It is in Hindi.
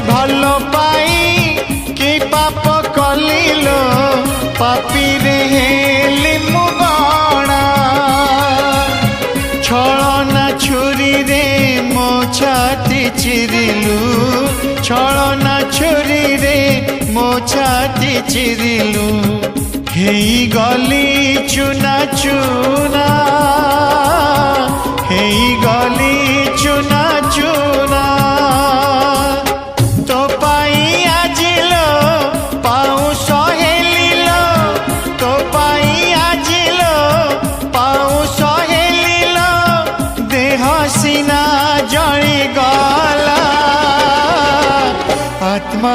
भल पाई कि पाप कलिलो पापी रे हेली मु बणा छलना छुरी रे मो छाती चिरिलु छलना छुरी रे मो छाती चिरिलु हेई गली चुना चुना हेई गली चुना चुना तो पाई आजिलो पाऊ सहेलिलो तो पाई आजिलो पाऊ सहेलिलो देह सिना जली गला आत्मा